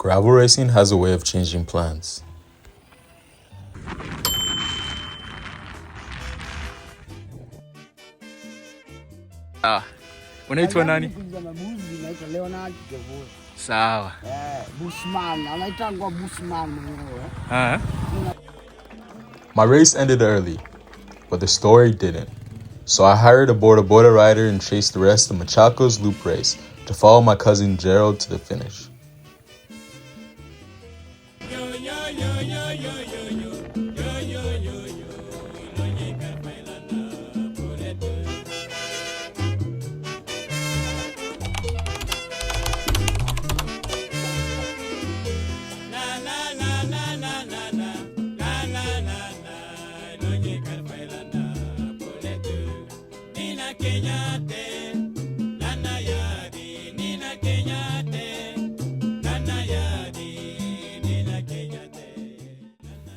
Gravel racing has a way of changing plans. Unaitwa nani? Sawa. Bushman, anaitangwa Bushman mwenyewe. My race ended early, but the story didn't. So I hired a border rider and chased the rest of Machakos Loop Race to follow my cousin Gerald to the finish.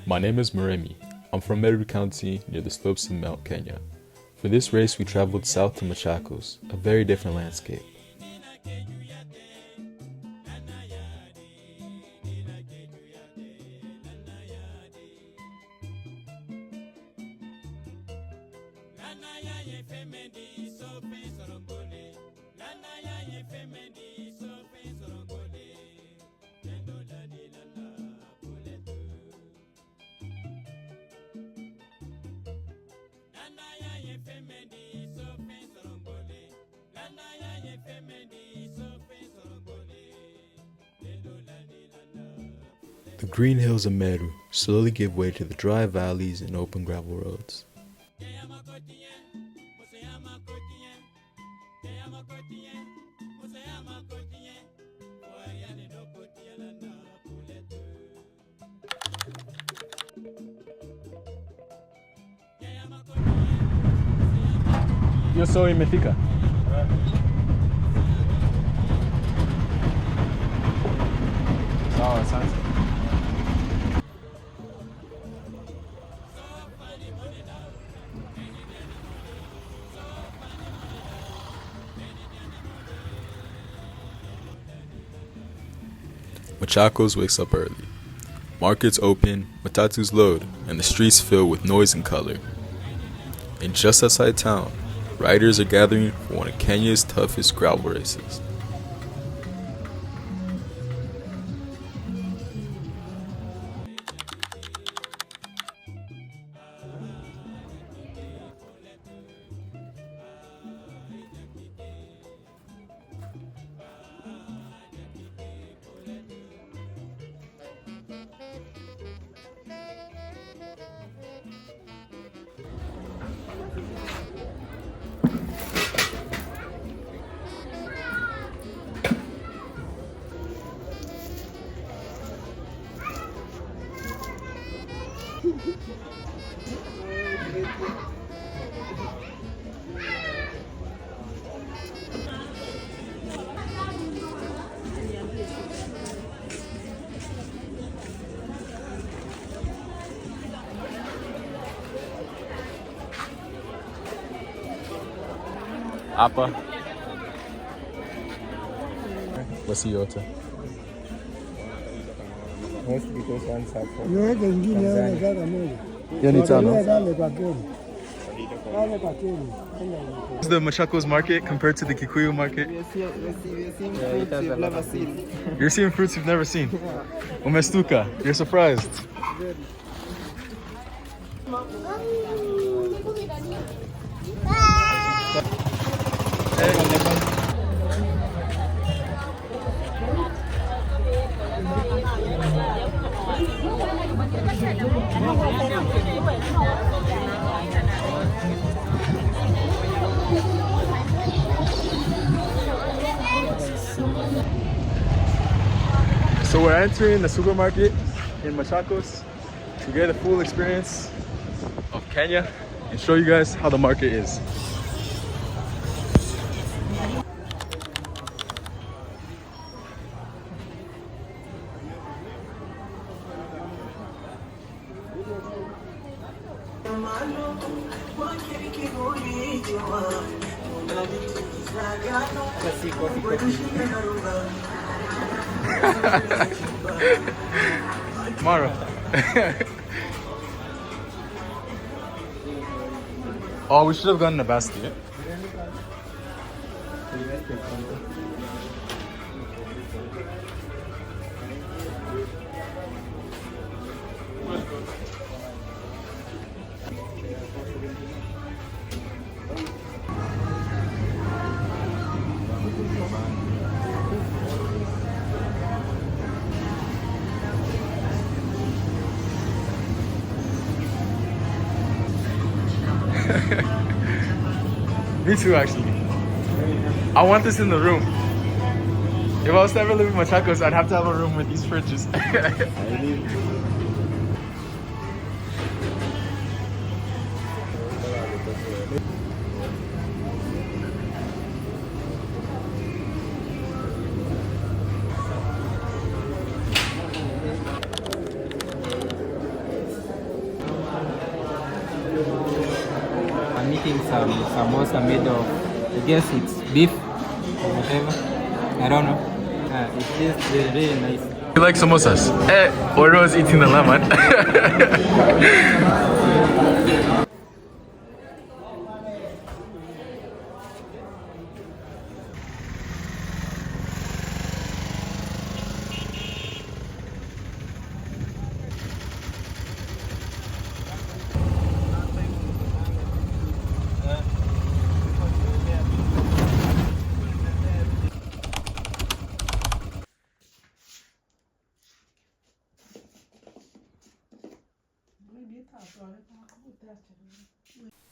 My name is Machakos. I'm from Machakos County near the slopes of Mount Kenya. For this race, we traveled south to Machakos, a very different landscape. The green hills of Meru slowly give way to the dry valleys and open gravel roads. Yo soy imefika. Sawa, asante. Machakos wakes up early. Markets open, matatus load, and the streets fill with noise and color. And just outside town, riders are gathering for one of Kenya's toughest gravel races. Hapa. What's yote? Hiyo ni tano. Is the Machakos market compared to the Kikuyu market? We're seeing fruits you've never seen. You're seeing fruits you've never seen. Umestuka. You're surprised. So we're entering the supermarket in Machakos to get a full experience of Kenya and show you guys how the market is. Tomorrow. Oh, we should have gotten a basket. Me too, actually. I want this in the room. If I was to ever live in Machakos, I'd have to have a room with these fridges. I'm eating some samosa made of, I guess it's beef or whatever. I don't know. It tastes really nice. You like samosas? Oro is eating the lemon.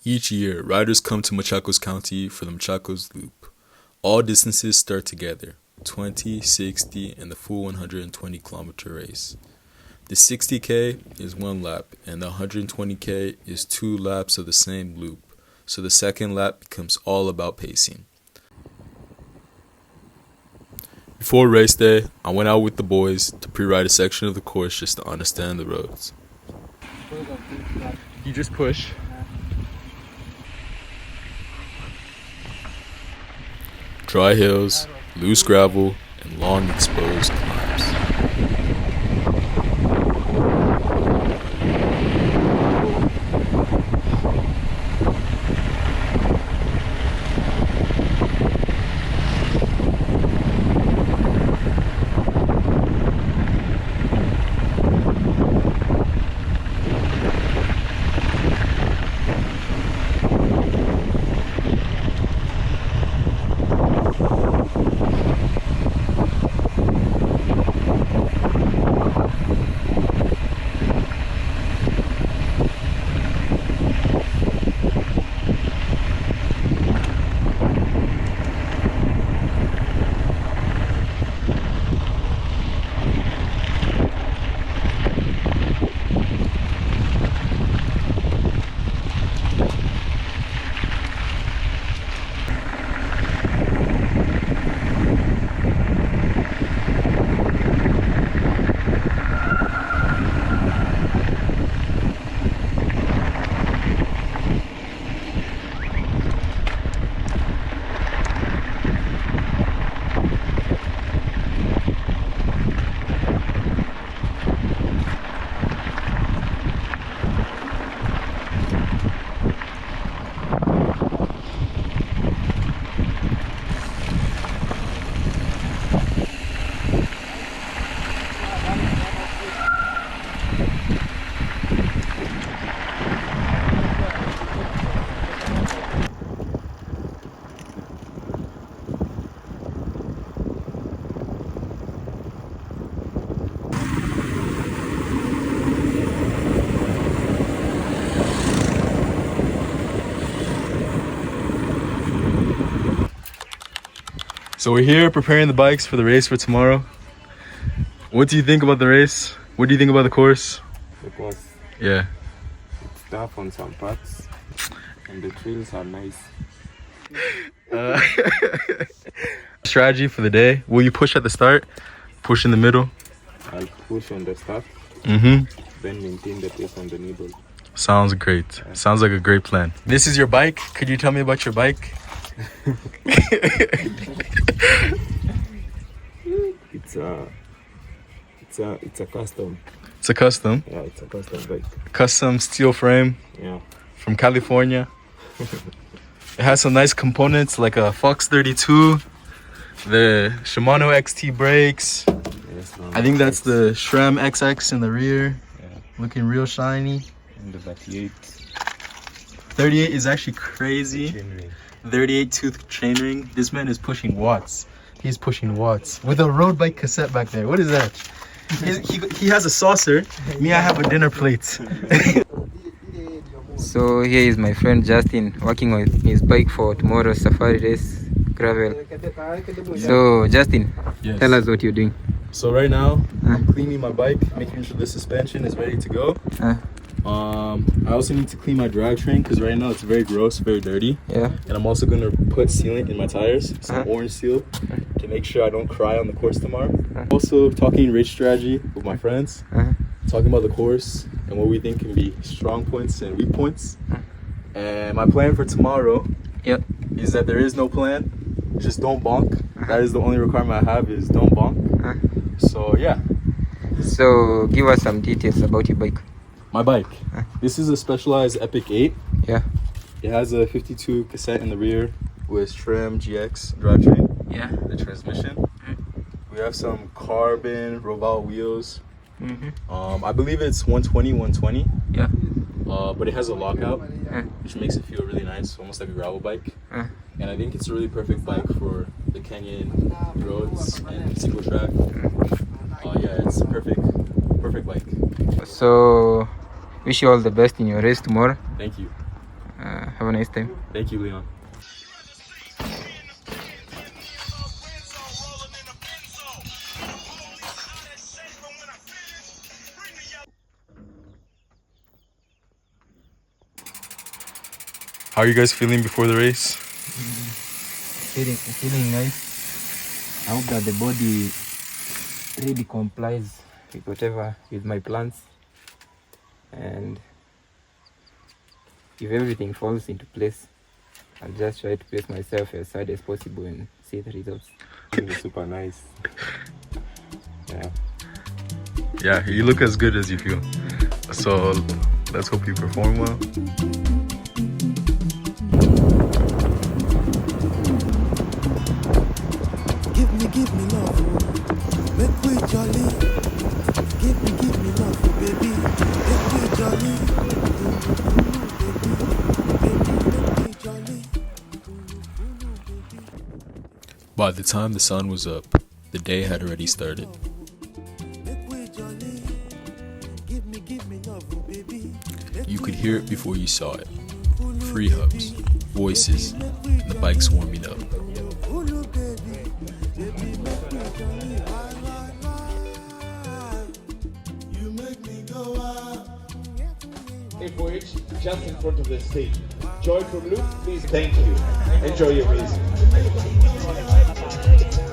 Each year, riders come to Machakos County for the Machakos Loop. All distances start together, 20, 60, and the full 120-kilometer race. The 60K is 1 lap, and the 120K is 2 laps of the same loop, so the second lap becomes all about pacing. Before race day, I went out with the boys to pre-ride a section of the course just to understand the roads. You just push. Dry hills, loose gravel, and long exposed climbs. So we're here preparing the bikes for the race for tomorrow. What do you think about the race? What do you think about the course? The course, Yeah. it's tough on some parts, and the trails are nice. Strategy for the day. Will you push at the start? Push in the middle? I'll push on the start, Mm-hmm. then maintain the pace on the middle. Sounds great. Sounds like a great plan. This is your bike. Could you tell me about your bike? It's It's a custom. It's a custom. Yeah, it's a custom bike. Custom steel frame Yeah. from California. It has some nice components like a Fox 32, the Shimano XT brakes. Yes, I think that's the SRAM XX in the rear. Yeah. Looking real shiny. And the 38 38 is actually crazy. chainring. 38 tooth chainring. This man is pushing watts. He's pushing watts with a road bike cassette back there. What is that? He has a saucer. Me, I have a dinner plate. So here is my friend Justin working on his bike for tomorrow's safari race gravel. So Justin, Yes. tell us what you're doing. So right now, I'm cleaning my bike, making sure the suspension is ready to go. I also need to clean my drivetrain because right now it's very gross, very dirty. Yeah. And I'm also gonna put sealant in my tires, some orange seal, to make sure I don't cry on the course tomorrow. Also talking race strategy with my friends, talking about the course and what we think can be strong points and weak points. And my plan for tomorrow is that there is no plan, just don't bonk. That is the only requirement I have, is don't bonk. So yeah. So give us some details about your bike. My bike. This is a Specialized Epic 8. Yeah. It has a 52 cassette in the rear with SRAM GX drivetrain. Yeah. The transmission. We have some carbon Roval wheels. I believe it's 120. Yeah. But it has a lockout, which makes it feel really nice, almost like a gravel bike. And I think it's a really perfect bike for the Kenyan roads and single track. Yeah, it's a perfect bike. So wish you all the best in your race tomorrow. Thank you. Have a nice time. Thank you, Leon. How are you guys feeling before the race? Feeling nice. I hope that the body really complies with whatever with my plans, and if everything falls into place, I'll just try to pace myself as hard as possible and see the results. It's super nice. Yeah. Yeah, you look as good as you feel. So let's hope you perform well. Give me love, oh. Make we jolly. Give me love, oh, baby. Make we jolly. Baby, make we jolly. By the time the sun was up, the day had already started. Make we jolly. Give me love, oh, baby. You could hear it before you saw it. Free hubs, voices, and the bikes warming up. FOH just in front of the stage. Joy from Luke, please. Thank you. Enjoy your race.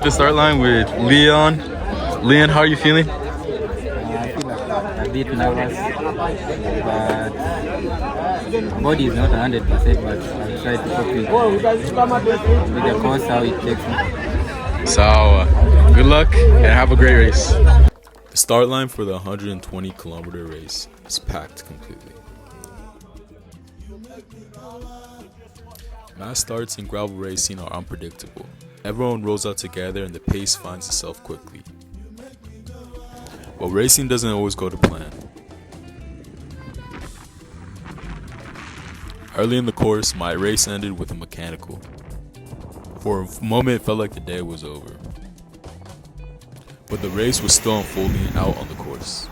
The start line with Leon. Leon, how are you feeling? I feel like a bit nervous, but body is not 100%, but I'll try to cope with the course, how it takes me. So, good luck and have a great race. The start line for the 120-kilometer race is packed completely. Mass starts in gravel racing are unpredictable. Everyone rolls out together and the pace finds itself quickly. But racing doesn't always go to plan. Early in the course, my race ended with a mechanical. For a moment, it felt like the day was over. But the race was still unfolding out on the course.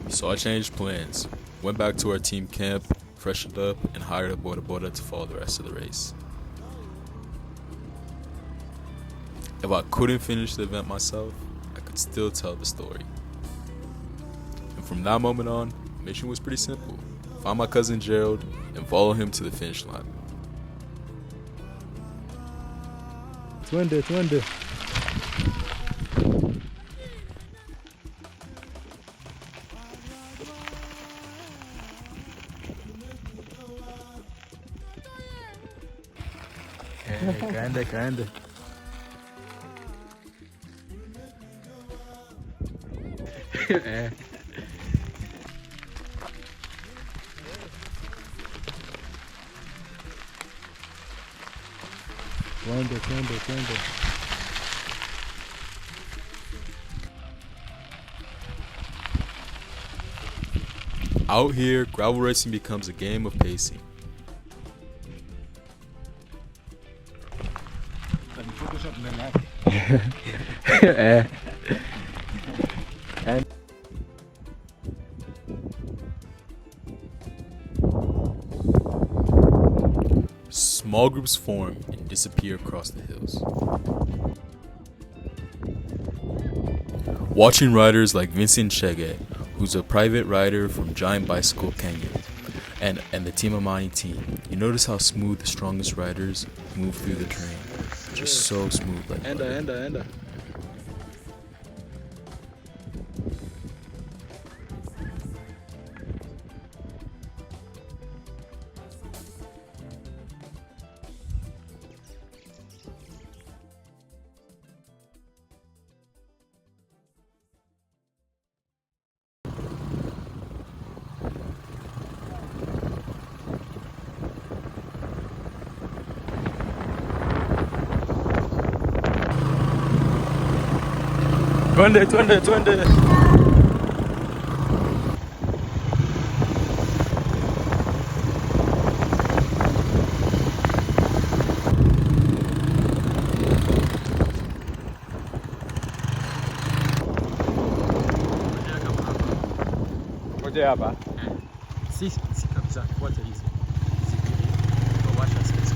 So I changed plans, went back to our team camp, freshened up, and hired a boda to follow the rest of the race. If I couldn't finish the event myself, I could still tell the story. And from that moment on, the mission was pretty simple. Find my cousin Gerald and follow him to the finish line. twende. Kaende. Twende. Out here, gravel racing becomes a game of pacing. Small groups form and disappear across the hills. Watching riders like Vincent Cheguet, who's a private rider from Giant Bicycle Kenya, and the Team Amani team, you notice how smooth the strongest riders move through the terrain. Just so smooth like butter. Enda. Twende. Ngoja hapa. Si kabisa, fuata hizi. Washa space.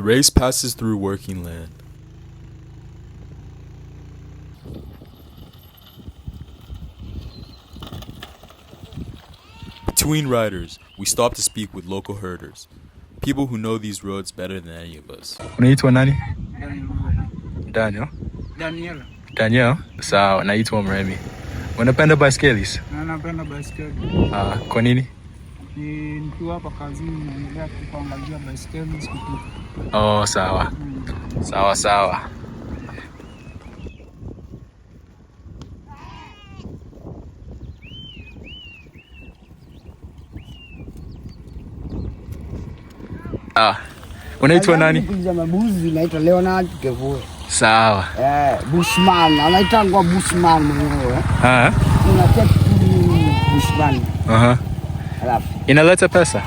race passes through working land. Between riders, we stop to speak with local herders, people who know these roads better than any of us. Unaitwa nani? Daniel. Daniel? Sawa, naitwa Mremi. Unapenda baiskeli? Napenda baiskeli. Kwa nini? Nikiwa hapa kazini naendelea kuangalia baiskeli zikipita. Oh, sawa. Sawa sawa. Unaitwa nani? Kuja mabuzi naitwa Leonard Kevue. Sawa. Bushman, anaitwa Bushman mwenyewe. Unataka Bushman. Alafu Inaleta pesa?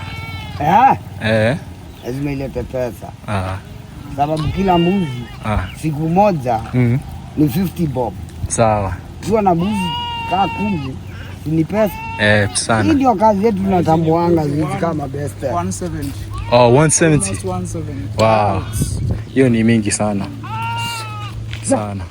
Lazima ilete pesa. Sababu kila mbuzi siku moja ni 50 bob. Sawa. Ukiwa na mbuzi kaa 10 ni pesa. Sana. Hii ndio kazi yetu tunatambuanga hizi kama best. 170. Oh, 170. 170. Wow. Hiyo ni mingi sana. Sana.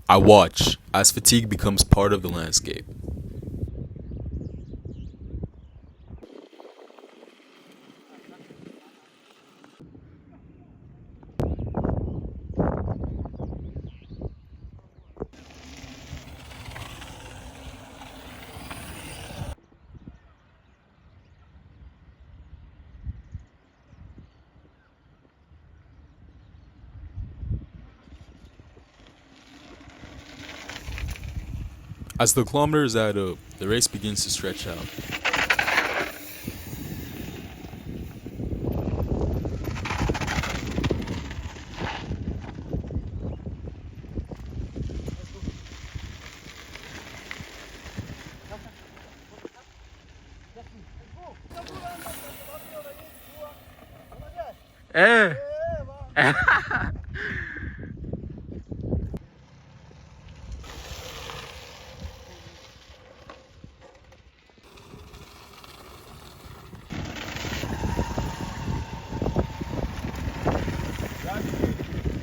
I watch as fatigue becomes part of the landscape. As the kilometers add up, the race begins to stretch out.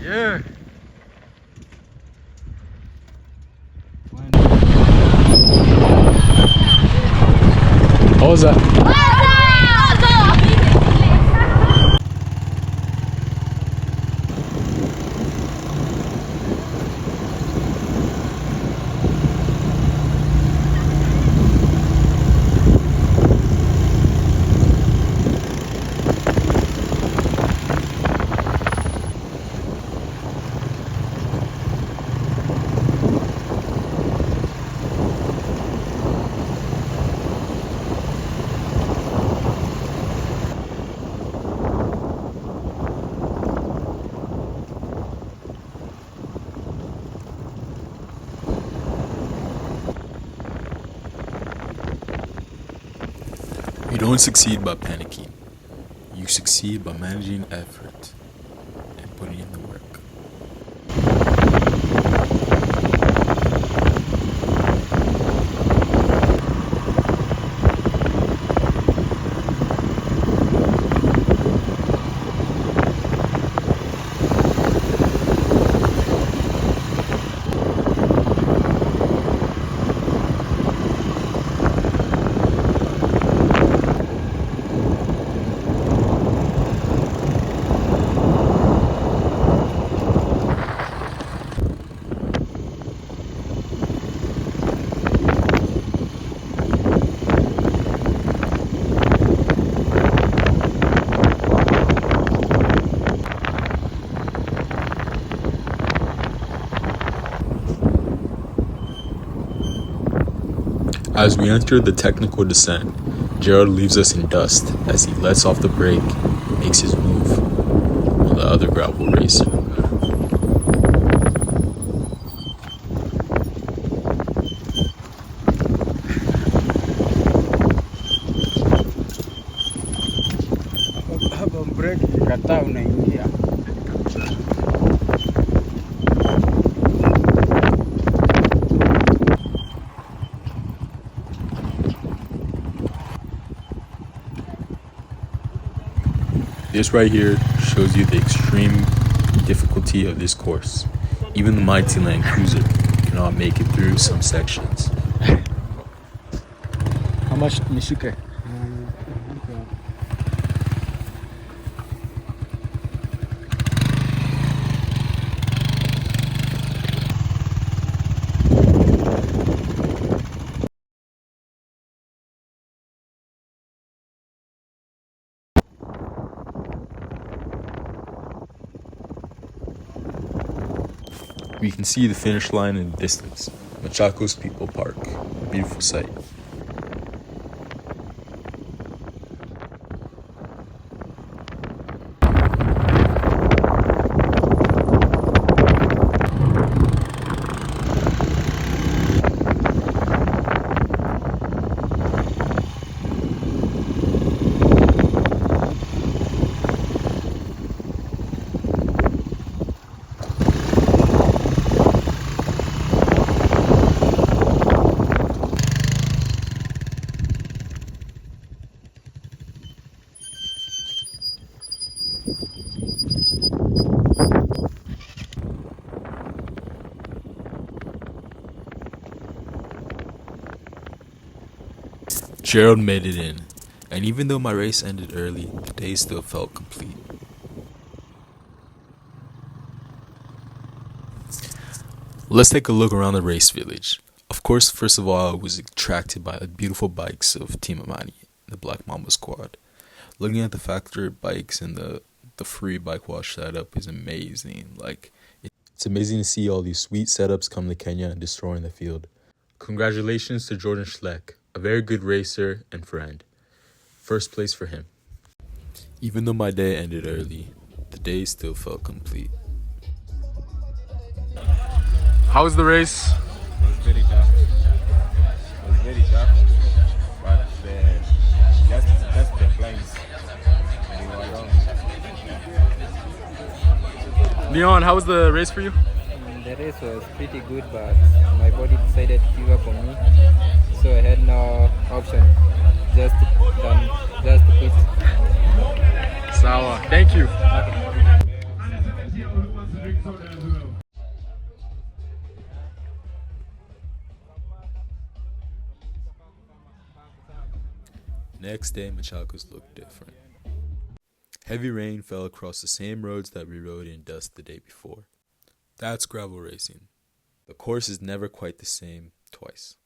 Yeah. Oza. You don't succeed by panicking. You succeed by managing effort and putting in the work. As we enter the technical descent, Gerald leaves us in dust as he lets off the brake and makes his move on the other gravel racer. ukikataa unaingia. This right here shows you the extreme difficulty of this course. Even the mighty Land Cruiser cannot make it through some sections. How much nishike? We can see the finish line in the distance. Machakos People Park. Beautiful sight. Gerald made it in, and even though my race ended early, the day still felt complete. Let's take a look around the race village. Of course, first of all, I was attracted by the beautiful bikes of Team Amani, the Black Mamba squad. Looking at the factory bikes and the free bike wash setup is amazing. It's amazing to see all these sweet setups come to Kenya and destroying the field. Congratulations to Jordan Schleck, a very good racer and friend. First place for him. Even though my day ended early, the day still felt complete. How was the race? It was very tough. But just the climbs. We were alone. Leon, how was the race for you? The race was pretty good, but my body decided to give up on me, so I had no option, just to quit. Sawa. Thank you. Next day, Machakos looked different. Heavy rain fell across the same roads that we rode in dust the day before. That's gravel racing. The course is never quite the same twice.